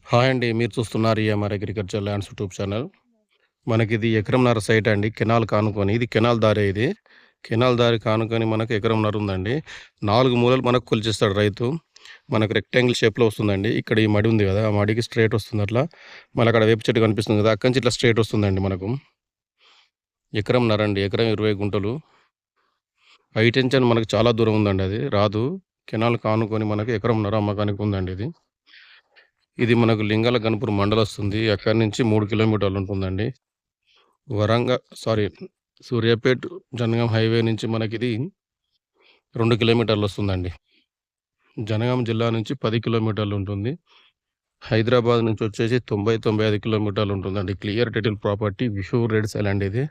Hi అండి. మీరు చూస్తున్నారు EMR agriculture lands YouTube channel. మనకిది ఎకరంన్నర సైట్ అండి. కెనాల్‌కి ఆనుకొని. ఇది కెనాల్ దారే ఇది. కెనాల్ దారికి ఆనుకొని మనకు ఎకరంన్నర ఉందండి. 4 మూలలు మనకు కొలిచిస్తాడు రైతు. మనకు రెక్టాంగిల్ షేప్‌లో వస్తుందండి. ఇక్కడ ఈ మడి ఉంది గదా! ఆ మడికి స్ట్రెయిట్ వస్తుంది అట్లా. మళ్ళీ అక్కడ వేప చెట్టు కనిపిస్తుంది గదా! అక్కడి నుంచి ఇట్లా స్ట్రెయిట్ వస్తుందండి మనకు. ఎకరంన్నర అండి. ఎకరం 20 గుంటలు. హైటెన్షన్ మనకు చాలా దూరం ఉందండి అది. రాదు. కెనాల్‌కి ఆనుకొని మనకు ఎకరంన్నర అమ్మకానికి ఉందండి ఇది. ఇది మనకు లింగాల గణపూర్ మండలొస్తుంది. అక్కడి నుంచి 3 కిలోమీటర్లు ఉంటుందండి. సారీ, సూర్యాపేట్ జనగాం హైవే నుంచి మనకిది 2 కిలోమీటర్లొస్తుందండి. జనగాం జిల్లా నుంచి 10 కిలోమీటర్లుంటుంది. హైదరాబాద్ నుంచి వచ్చేసి 90, 95 కిలోమీటర్లుంటుందండి. క్లియర్ టైటిల్ ప్రాపర్టీ విషూర్ రెడ్ సాయిల్ అండి ఇది.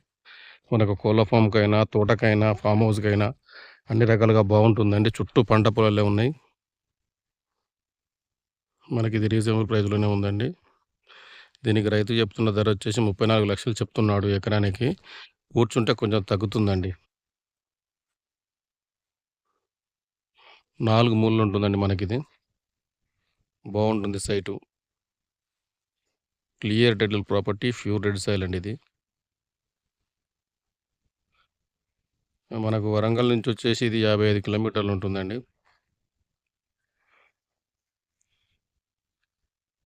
మనకు కోళ్ల ఫామ్‌కైనా, తోటకైనా, ఫార్మ్ హౌస్‌కైనా అన్ని రకాలుగా బావుంటుందండి. చుట్టూ పంట పొలాలే ఉన్నాయి. మనకిది రీజనబుల్ ప్రైస్‌లోనే ఉందండి. దీనికి రైతు చెప్తున్న ధర వచ్చేసి 34,00,000 చెప్తున్నాడు ఎకరానికి. కూర్చుంటే కొంచెం తగ్గుతుందండి. 4 మూలలుంటుందండి మనకిది. బావుంటుంది site. Clear title property pure red soil అండి ఇది. మనకు వరంగల్ నుంచి వచ్చేసి ఇది 55 కిలోమీటర్లు ఉంటుందండి.